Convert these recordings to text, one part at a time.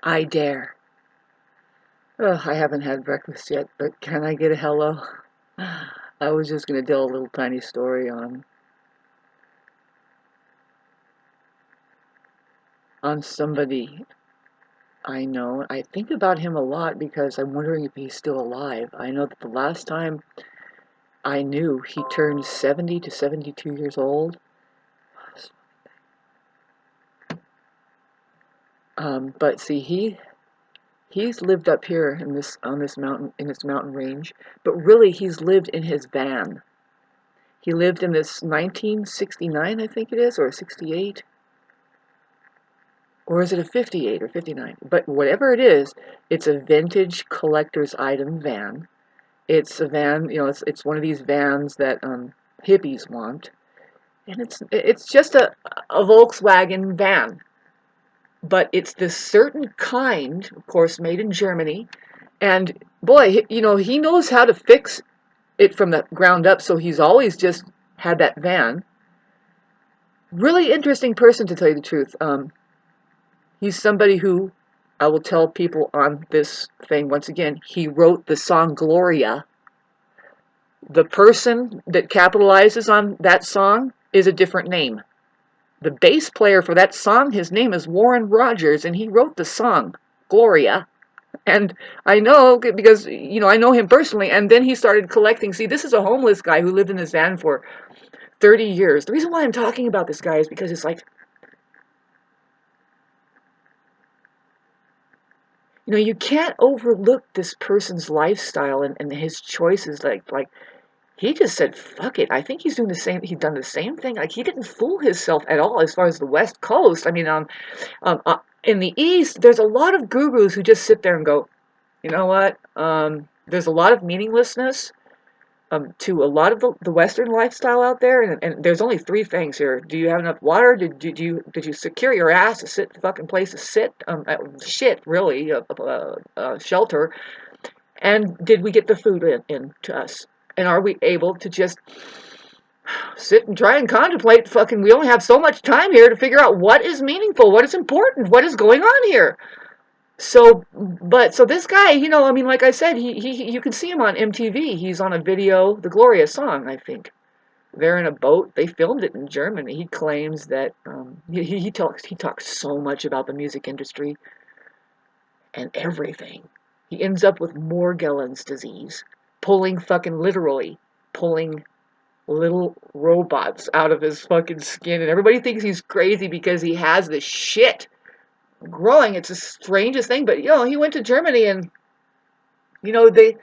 I dare. Oh, I haven't had breakfast yet, but can I get a hello? I was just going to tell a little tiny story on somebody I know. I think about him a lot because I'm wondering if he's still alive. I know that the last time I knew he turned 70 to 72 years old. But see, he's lived up here in this on this mountain in this mountain range, but really he's lived in his van. He lived in this 1969, I think it is, or 68, or is it a 58 or 59? But whatever it is, it's a vintage collector's item van. It's a van, it's one of these vans that hippies want, and it's just a Volkswagen van, but it's this certain kind, of course, made in Germany. And boy, he knows how to fix it from the ground up, so he's always just had that van. Really interesting person, to tell you the truth. He's somebody who, I will tell people on this thing once again, he wrote the song Gloria. The person that capitalizes on that song is a different name. The bass player for that song, his name is Warren Rogers, and he wrote the song Gloria. And I know because, I know him personally, and then he started collecting. See, this is a homeless guy who lived in his van for 30 years. The reason why I'm talking about this guy is because it's like, you can't overlook this person's lifestyle and his choices. Like he just said, fuck it. I think he's doing the same. He's done the same thing. Like he didn't fool himself at all as far as the West Coast. I mean, in the East, there's a lot of gurus who just sit there and go, you know what? There's a lot of meaninglessness to a lot of the Western lifestyle out there, and there's only three things here. Do you have enough water? Did you secure your ass to sit fucking place to sit? Shit, really, shelter. And did we get the food in to us? And are we able to just sit and try and contemplate? Fucking, we only have so much time here to figure out what is meaningful, what is important, what is going on here. So this guy, I mean, like I said, you can see him on MTV. He's on a video, the Gloria song, I think. They're in a boat. They filmed it in Germany. He claims that he talks so much about the music industry and everything. He ends up with Morgellons disease, literally pulling little robots out of his fucking skin, and everybody thinks he's crazy because he has this shit growing. It's the strangest thing, but he went to Germany, and they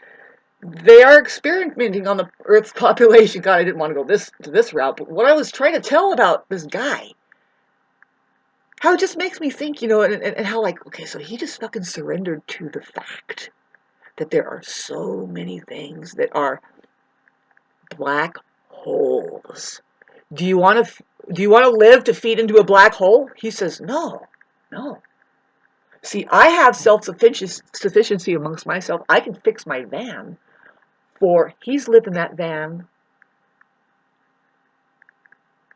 are experimenting on the Earth's population. God, I didn't want to go this route, but what I was trying to tell about this guy, how it just makes me think, and how, like, okay, so he just fucking surrendered to the fact that there are so many things that are black holes. Do you want to live to feed into a black hole? He says, no, no. See, I have self-sufficiency amongst myself. I can fix my van. He's lived in that van.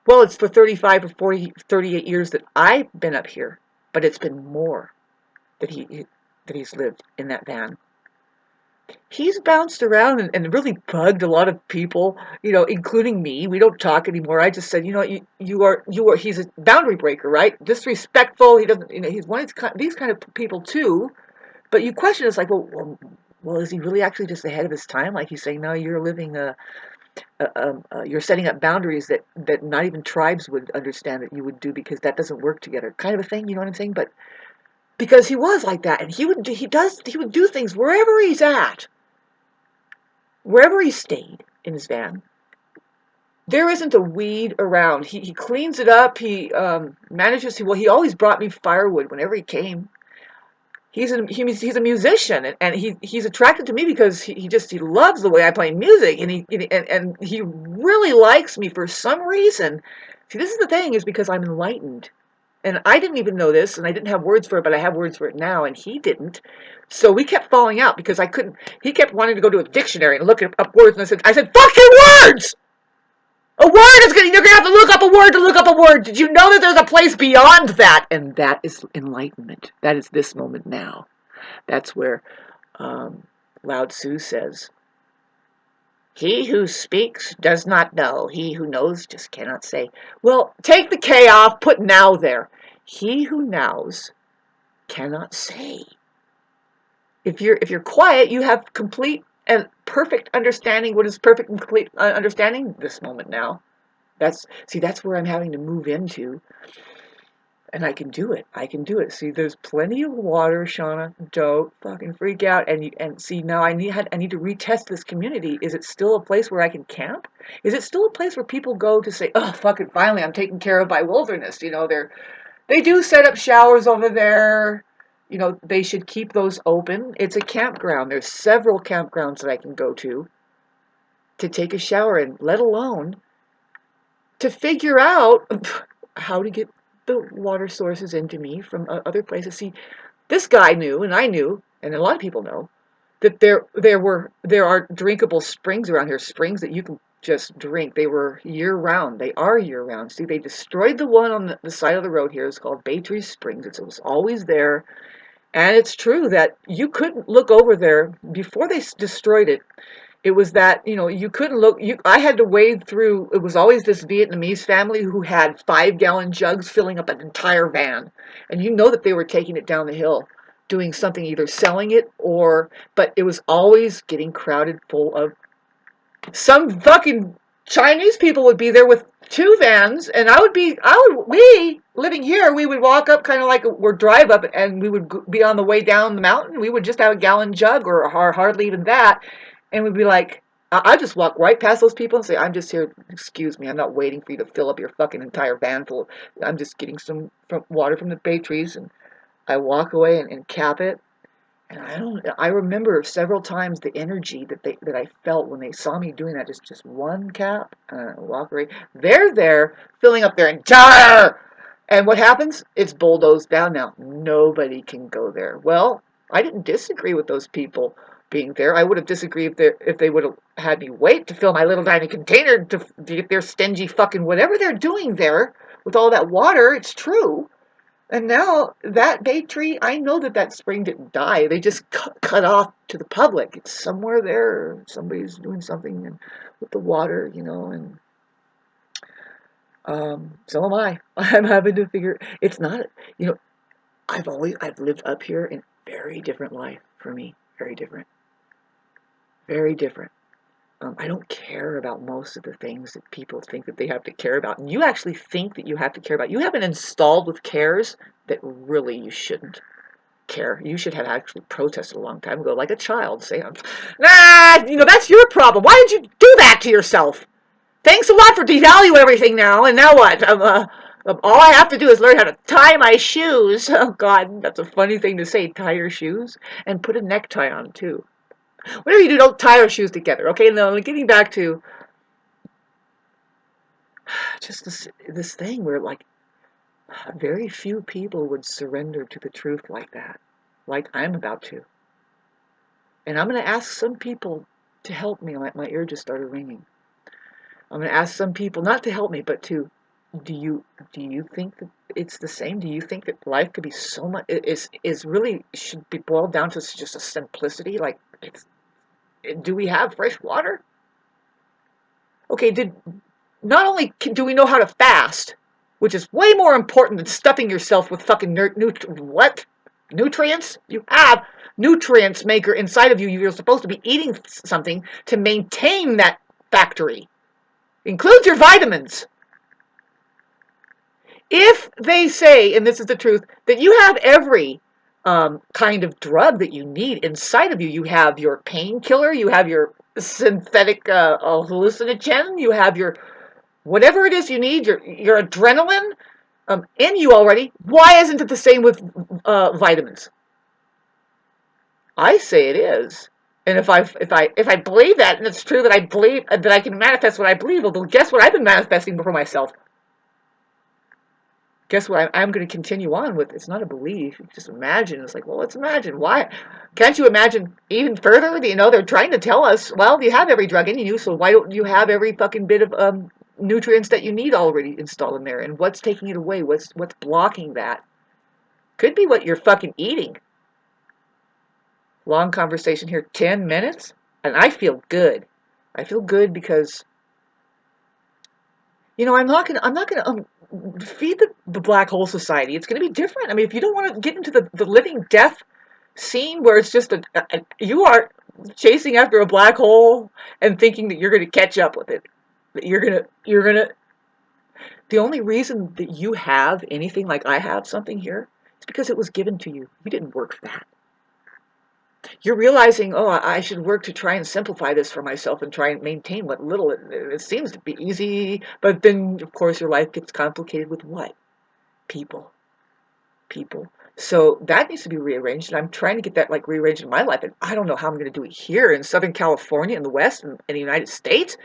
Well, it's for 35 or 40, 38 years that I've been up here, but it's been more that he's lived in that van. He's bounced around and really bugged a lot of people, including me. We don't talk anymore. I just said, he's a boundary breaker, right? Disrespectful. He doesn't, he's one of these kind of people too. But you question, it's like, well, is he really actually just ahead of his time? Like he's saying, no, you're living you're setting up boundaries that not even tribes would understand that you would do, because that doesn't work together, kind of a thing. You know what I'm saying? But because he was like that, and he would do things wherever he's at, wherever he stayed in his van. There isn't a weed around. He cleans it up. He manages to. Well, he always brought me firewood whenever he came. He's a musician, and he's attracted to me because he loves the way I play music, and he really likes me for some reason. See, this is the thing, is because I'm enlightened, and I didn't even know this, and I didn't have words for it, but I have words for it now, and he didn't. So we kept falling out because I couldn't. He kept wanting to go to a dictionary and look up words, and I said, fuck your words. A word is going to, you're going to have to look up a word to look up a word. Did you know that there's a place beyond that? And that is enlightenment. That is this moment now. That's where um, Lao Tzu says, he who speaks does not know. He who knows just cannot say. Well, take the K off, put now there. He who nows cannot say. If you're quiet, you have complete and perfect understanding. What is perfect and complete understanding? This moment now. That's where I'm having to move into, and I can do it. I can do it. See, there's plenty of water, Shauna. Don't fucking freak out. And see, now I need to retest this community. Is it still a place where I can camp? Is it still a place where people go to say, oh, fuck it, finally I'm taken care of by wilderness? They do set up showers over there. They should keep those open. It's a campground. There's several campgrounds that I can go to take a shower in, let alone to figure out how to get the water sources into me from other places. See, this guy knew, and I knew, and a lot of people know, that there are drinkable springs around here, springs that you can just drink. They were year round. They are year round. See, they destroyed the one on the side of the road here. It's called Bay Tree Springs. It was always there. And it's true that you couldn't look over there before they destroyed it. It was that, you couldn't look. I had to wade through. It was always this Vietnamese family who had 5-gallon jugs filling up an entire van. And you know that they were taking it down the hill, doing something, either selling it but it was always getting crowded full of some fucking Chinese people would be there with 2 vans, and we living here, we would walk up kind of like we're drive up, and we would be on the way down the mountain. We would just have a gallon jug or hardly even that, and we'd be like, I just walk right past those people and say, I'm just here, excuse me, I'm not waiting for you to fill up your fucking entire van full. I'm just getting some water from the bay trees, and I walk away and cap it. And I remember several times the energy that I felt when they saw me doing that, just one cap, walk away. They're there filling up their entire, and what happens? It's bulldozed down now. Nobody can go there. Well, I didn't disagree with those people being there. I would have disagreed if they would have had me wait to fill my little tiny container to get their stingy fucking whatever they're doing there with all that water. It's true. And now that bay tree, I know that spring didn't die. They just cut off to the public. It's somewhere there. Somebody's doing something with the water, and so am I. I'm having to figure. It's not, I've lived up here in very different life for me. Very different. Very different. I don't care about most of the things that people think that they have to care about. And you actually think that you have to care about. You have been installed with cares that really you shouldn't care. You should have actually protested a long time ago, like a child, saying, nah, that's your problem. Why did you do that to yourself? Thanks a lot for devaluing everything now, and now what? All I have to do is learn how to tie my shoes. Oh, God, that's a funny thing to say, tie your shoes, and put a necktie on, too. Whatever you do, don't tie your shoes together, okay? Now, getting back to just this thing where, like, very few people would surrender to the truth like that, like I'm about to. And I'm going to ask some people to help me. My ear just started ringing. I'm going to ask some people not to help me, but do you think that it's the same? Do you think that life could be so much, is really, should be boiled down to just a simplicity? Like, do we have fresh water? Okay, not only do we know how to fast, which is way more important than stuffing yourself with fucking nutrients? You have nutrients maker inside of you. You're supposed to be eating something to maintain that factory. Includes your vitamins. If they say, and this is the truth, that you have every kind of drug that you need inside of you, you have your painkiller, you have your synthetic hallucinogen, you have your whatever it is you need, your adrenaline in you already. Why isn't it the same with vitamins? I say it is. And if I believe that, and it's true that I believe that I can manifest what I believe, well, guess what I've been manifesting for myself? Guess what I'm going to continue on with? It's not a belief. You just imagine. It's like, well, let's imagine. Why? Can't you imagine even further? They're trying to tell us, well, you have every drug in you, so why don't you have every fucking bit of nutrients that you need already installed in there, and what's taking it away, what's blocking that. Could be what you're fucking eating. Long conversation here, 10 minutes, and I feel good. I feel good because, I'm not gonna feed the black hole society. It's gonna be different. I mean, if you don't want to get into the living death scene where it's just you are chasing after a black hole and thinking that you're gonna catch up with it, that you're gonna. The only reason that you have anything like I have something here is because it was given to you. You didn't work for that. You're realizing, oh, I should work to try and simplify this for myself and try and maintain what little it seems to be easy. But then, of course, your life gets complicated with what? People. People. So that needs to be rearranged. And I'm trying to get that rearranged in my life. And I don't know how I'm going to do it here in Southern California, in the West, in the United States.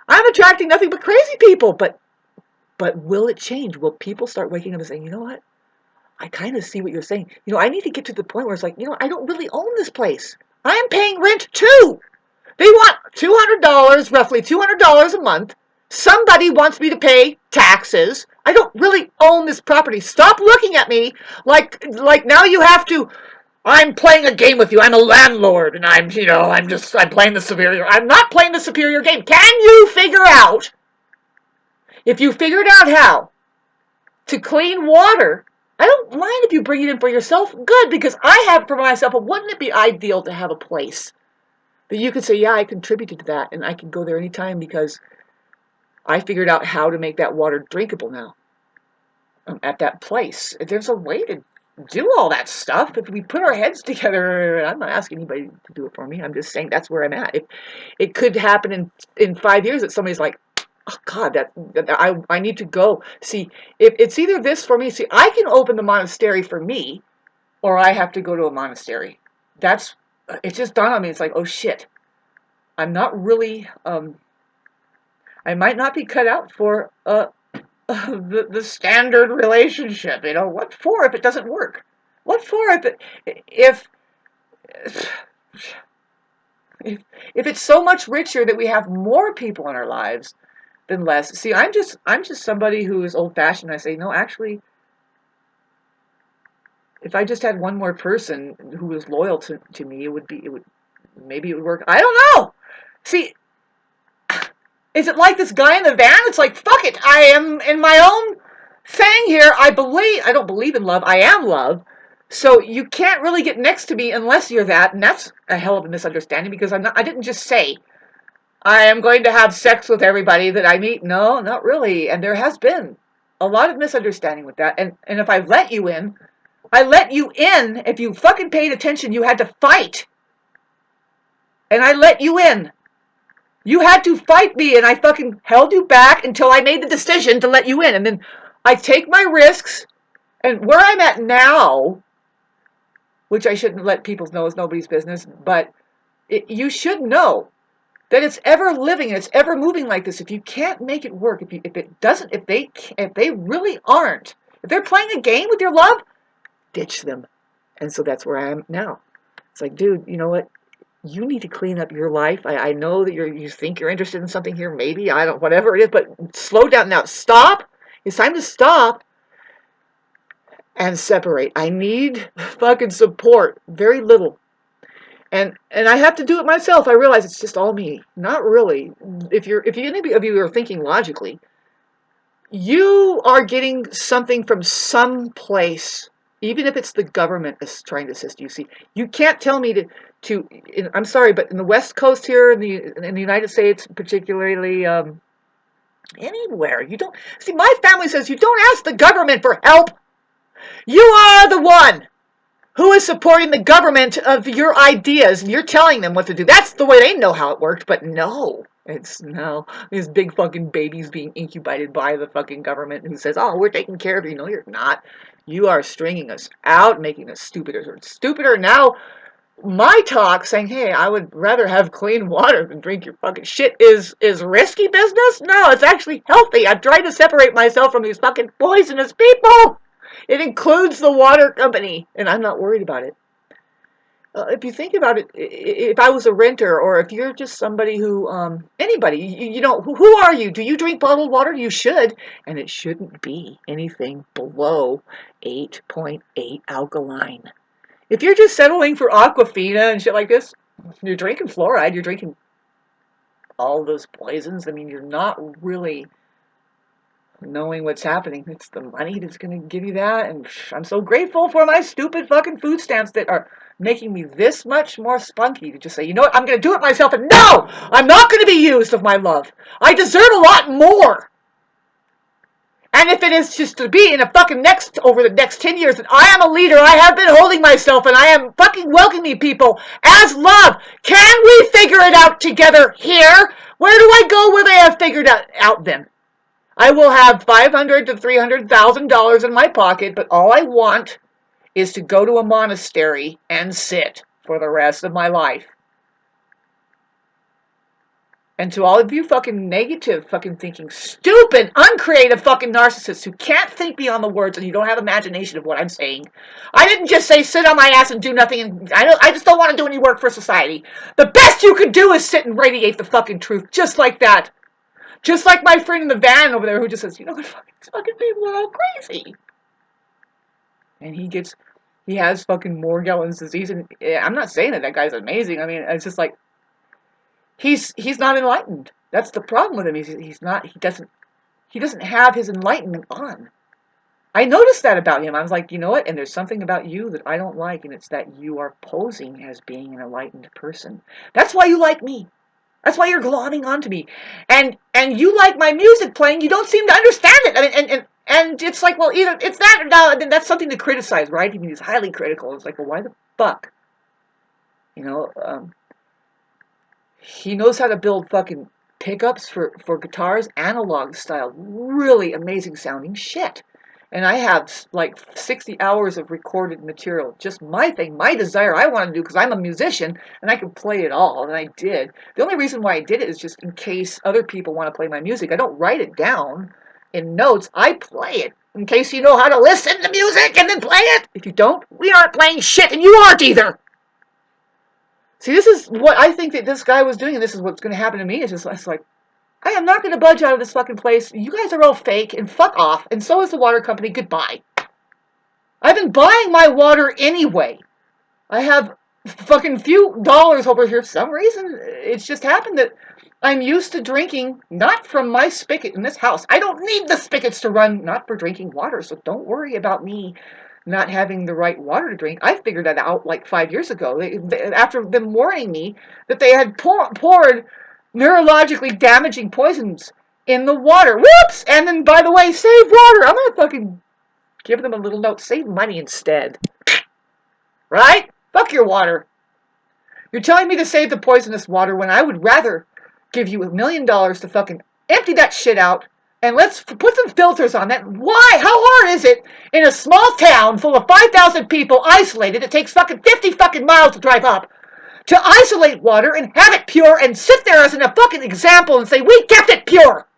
I'm attracting nothing but crazy people. But will it change? Will people start waking up and saying, you know what? I kind of see what you're saying. I need to get to the point where it's like, I don't really own this place. I am paying rent too. They want $200, roughly $200 a month. Somebody wants me to pay taxes. I don't really own this property. Stop looking at me like now you have to. I'm playing a game with you. I'm a landlord, and I'm playing the superior. I'm not playing the superior game. Can you figure out? If you figured out how to clean water, I don't mind if you bring it in for yourself. Good, because I have for myself. But wouldn't it be ideal to have a place that you could say, yeah, I contributed to that, and I can go there anytime because I figured out how to make that water drinkable now. At that place, there's a way to do all that stuff. If we put our heads together, I'm not asking anybody to do it for me. I'm just saying that's where I'm at. It could happen in 5 years that somebody's like, oh God, I need to go. See, if it's either this for me. See, I can open the monastery for me, or I have to go to a monastery. It's just dawned on me. It's like, oh shit, I'm not really. I might not be cut out for the standard relationship. What for if it doesn't work? What for if it's so much richer that we have more people in our lives than less. See, I'm just somebody who is old-fashioned. I say, no, actually, if I just had one more person who was loyal to me, maybe it would work. I don't know. See, is it like this guy in the van? It's like, fuck it. I am in my own thing here. I don't believe in love. I am love. So you can't really get next to me unless you're that, and that's a hell of a misunderstanding because I didn't just say I am going to have sex with everybody that I meet. No, not really. And there has been a lot of misunderstanding with that. And if I let you in, I let you in. If you fucking paid attention, you had to fight. And I let you in. You had to fight me, and I fucking held you back until I made the decision to let you in. And then I take my risks, and where I'm at now, which I shouldn't let people know is nobody's business, but you should know that it's ever living and it's ever moving like this. If you can't make it work, if they really aren't, if they're playing a game with your love, ditch them. And so that's where I am now. It's like, dude, you know what? You need to clean up your life. I know that you think you're interested in something here, maybe, I don't, whatever it is, but slow down now. Stop. It's time to stop and separate. I need fucking support. Very little. And I have to do it myself. I realize it's just all me. Not really. If any of you are thinking logically, you are getting something from some place, even if it's the government that's trying to assist you. See, you can't tell me to I'm sorry, but in the West Coast here, in the United States, particularly anywhere, you don't see. My family says you don't ask the government for help. You are the one who is supporting the government of your ideas, and you're telling them what to do. That's the way they know how it worked, but no. It's no. These big fucking babies being incubated by the fucking government who says, oh, we're taking care of you. No, you're not. You are stringing us out, making us stupider and stupider. Now, my talk saying, hey, I would rather have clean water than drink your fucking shit is risky business? No, it's actually healthy. I'm trying to separate myself from these fucking poisonous people. It includes the water company, and I'm not worried about it. if you think about it, if I was a renter, or if you're just somebody who, anybody, you know, who are you? Do you drink bottled water? You should, and it shouldn't be anything below 8.8 alkaline. If you're just settling for Aquafina and shit like this, you're drinking fluoride, you're drinking all those poisons. I mean, you're not really knowing what's happening. It's the money that's going to give you that. And I'm so grateful for my stupid fucking food stamps that are making me this much more spunky to just say, you know what, I'm going to do it myself. And no, I'm not going to be used of my love. I deserve a lot more. And if it is just to be in a fucking over the next 10 years that I am a leader, I have been holding myself and I am fucking welcoming people as love. Can we figure it out together here? Where do I go where they have figured it out then? I will have $500,000 to $300,000 in my pocket, but all I want is to go to a monastery and sit for the rest of my life. And to all of you fucking negative fucking thinking, stupid, uncreative fucking narcissists who can't think beyond the words and you don't have imagination of what I'm saying. I didn't just say sit on my ass and do nothing, and I just don't want to do any work for society. The best you can do is sit and radiate the fucking truth, just like that. Just like my friend in the van over there who just says, you know what, fucking people are all crazy. And he has fucking Morgellons disease, and I'm not saying that guy's amazing. I mean, it's just like, he's not enlightened. That's the problem with him. He doesn't have his enlightenment on. I noticed that about him. I was like, you know what? And there's something about you that I don't like, and it's that you are posing as being an enlightened person. That's why you like me. That's why you're glomming onto me. And you like my music playing, you don't seem to understand it. I mean, and it's like, well, either it's that or no, then that's something to criticize, right? I mean, he's highly critical. It's like, well, why the fuck? You know, he knows how to build fucking pickups for guitars, analog style, really amazing sounding shit. And I have like 60 hours of recorded material. Just my thing, my desire, I want to do, because I'm a musician and I can play it all, and I did. The only reason why I did it is just in case other people want to play my music. I don't write it down in notes, I play it. In case you know how to listen to music and then play it. If you don't, we aren't playing shit, and you aren't either. See, this is what I think that this guy was doing, and this is what's going to happen to me. It's like, I am not going to budge out of this fucking place. You guys are all fake, and fuck off. And so is the water company. Goodbye. I've been buying my water anyway. I have fucking few dollars over here. For some reason, it's just happened that I'm used to drinking not from my spigot in this house. I don't need the spigots to run, not for drinking water. So don't worry about me not having the right water to drink. I figured that out like 5 years ago. After them warning me that they had poured neurologically damaging poisons in the water. Whoops! And then, by the way, save water. I'm gonna fucking give them a little note. Save money instead. Right? Fuck your water. You're telling me to save the poisonous water when I would rather give you $1 million to fucking empty that shit out, and let's put some filters on that. Why? How hard is it in a small town full of 5,000 people isolated? It takes fucking 50 fucking miles to drive up to isolate water and have it pure and sit there as a fucking example and say, we kept it pure.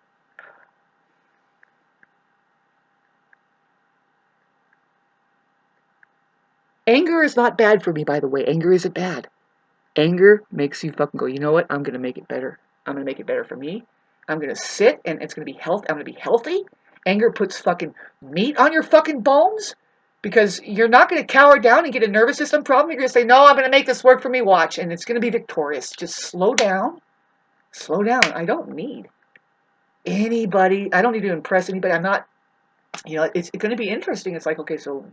Anger is not bad for me, by the way. Anger isn't bad. Anger makes you fucking go, you know what? I'm going to make it better. I'm going to make it better for me. I'm going to sit and it's going to be healthy. I'm going to be healthy. Anger puts fucking meat on your fucking bones. Because you're not going to cower down and get a nervous system problem. You're going to say, no, I'm going to make this work for me. Watch. And it's going to be victorious. Just slow down. Slow down. I don't need anybody. I don't need to impress anybody. I'm not, you know, it's going to be interesting. It's like, okay, so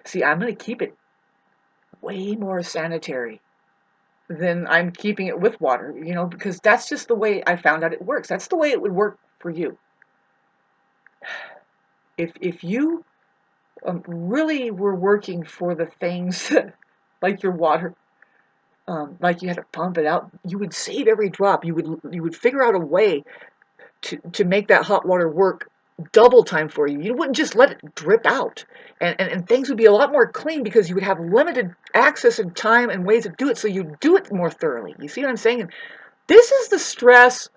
see, I'm going to keep it way more sanitary than I'm keeping it with water, you know, because that's just the way I found out it works. That's the way it would work for you. If you really were working for the things like your water, like you had to pump it out, you would save every drop. You would figure out a way to make that hot water work double time for you. You wouldn't just let it drip out, and things would be a lot more clean because you would have limited access and time and ways to do it, so you do it more thoroughly. You see what I'm saying? And this is the stress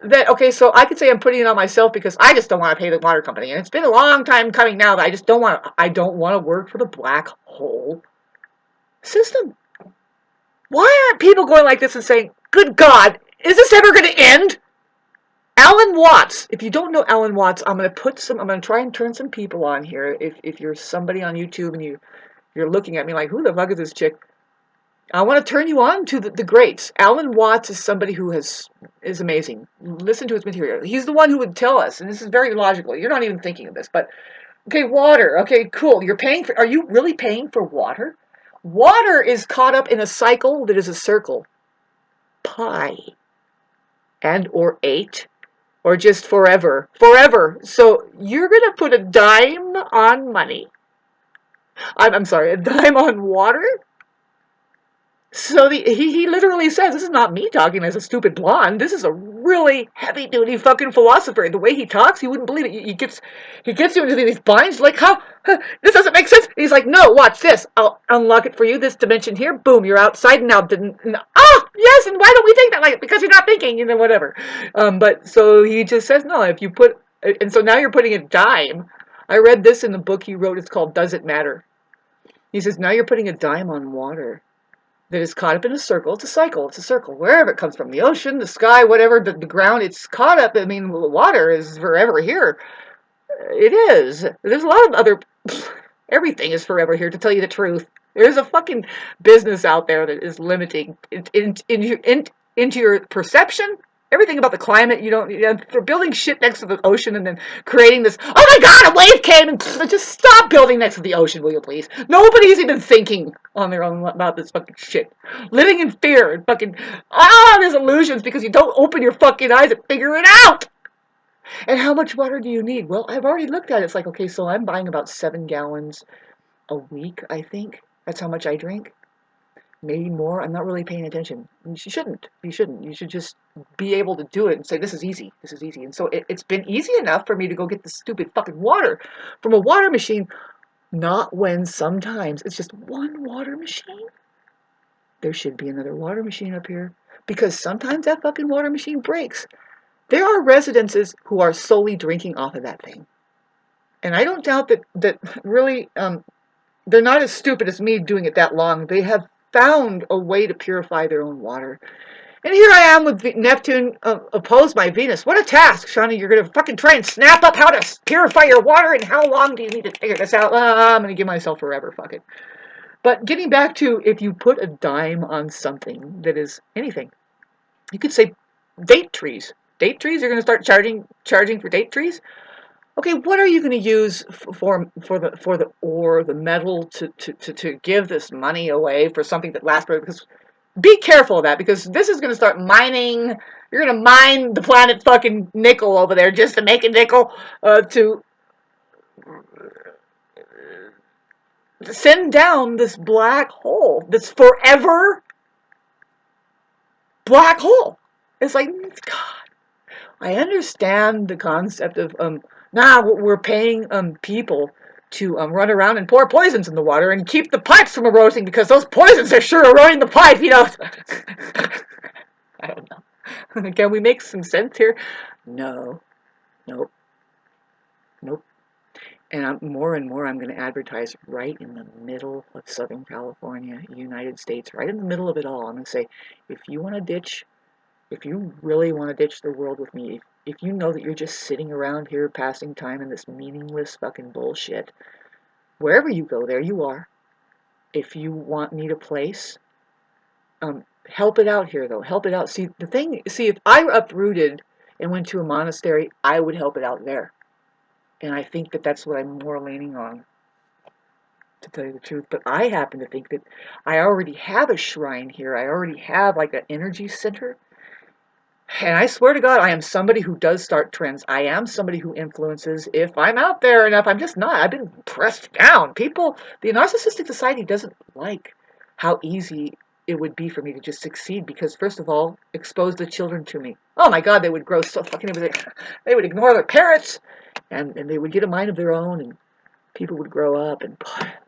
that, okay, so I could say I'm putting it on myself because I just don't want to pay the water company. And it's been a long time coming now that I don't want to work for the black hole system. Why aren't people going like this and saying, good God, is this ever going to end? Alan Watts. If you don't know Alan Watts, I'm going to try and turn some people on here. If you're somebody on YouTube and you're looking at me like, who the fuck is this chick? I want to turn you on to the greats. Alan Watts is somebody who is amazing. Listen to his material. He's the one who would tell us, and this is very logical. You're not even thinking of this, but okay, water. Okay, cool. Are you really paying for water? Water is caught up in a cycle that is a circle. Pi and or 8 or just forever. Forever. So you're going to put a dime on money. I'm sorry, a dime on water? So he literally says, this is not me talking as a stupid blonde. This is a really heavy duty fucking philosopher. The way he talks, you wouldn't believe it. He gets you into these binds like, how? This doesn't make sense. He's like, no, watch this. I'll unlock it for you. This dimension here. Boom, you're outside now. Yes, and why don't we think that like because you're not thinking, whatever. But so he just says, no, if you put, and so now you're putting a dime. I read this in the book he wrote. It's called Does It Matter? He says, now you're putting a dime on water that is caught up in a circle. It's a cycle. It's a circle. Wherever it comes from, the ocean, the sky, whatever, the ground, it's caught up. I mean, water is forever here. It is. There's a lot of other... Everything is forever here, to tell you the truth. There's a fucking business out there that is limiting into your perception. Everything about the climate, they're building shit next to the ocean and then creating this, oh my god, a wave came, and just stop building next to the ocean, will you please? Nobody's even thinking on their own about this fucking shit. Living in fear and fucking, there's illusions because you don't open your fucking eyes and figure it out! And how much water do you need? Well, I've already looked at it. It's like, okay, so I'm buying about 7 gallons a week, I think. That's how much I drink. Maybe more. I'm not really paying attention. You shouldn't. You shouldn't. You should just be able to do it and say, this is easy. This is easy. And so it's been easy enough for me to go get this stupid fucking water from a water machine. Not when sometimes it's just one water machine. There should be another water machine up here. Because sometimes that fucking water machine breaks. There are residences who are solely drinking off of that thing. And I don't doubt that really, they're not as stupid as me doing it that long. They have found a way to purify their own water. And here I am with Neptune opposed by Venus. What a task, Shawnee. You're going to fucking try and snap up how to purify your water, and how long do you need to figure this out? I'm going to give myself forever, fuck it. But getting back to, if you put a dime on something that is anything, you could say date trees. Date trees? You're going to start charging for date trees? Okay, what are you going to use for the ore, the metal, to give this money away for something that lasts forever? Because be careful of that, because this is going to start mining. You're going to mine the planet fucking nickel over there just to make a nickel to send down this black hole, this forever black hole. It's like, God, I understand the concept of we're paying people to run around and pour poisons in the water and keep the pipes from eroding, because those poisons are sure eroding the pipe, I don't know. Can we make some sense here? No. Nope. Nope. And more and more I'm going to advertise right in the middle of Southern California, United States, right in the middle of it all. I'm going to say, if you really want to ditch the world with me, if you know that you're just sitting around here passing time in this meaningless fucking bullshit, wherever you go, there you are. If you want me to place, help it out here, though. Help it out. See, if I uprooted and went to a monastery, I would help it out there. And I think that that's what I'm more leaning on, to tell you the truth. But I happen to think that I already have a shrine here. I already have like an energy center. And I swear to God, I am somebody who does start trends. I am somebody who influences if I'm out there enough. I'm just not. I've been pressed down. People, the narcissistic society doesn't like how easy it would be for me to just succeed, because, first of all, expose the children to me. Oh my God, they would grow so fucking everything. They would ignore their parents, and they would get a mind of their own, and people would grow up, and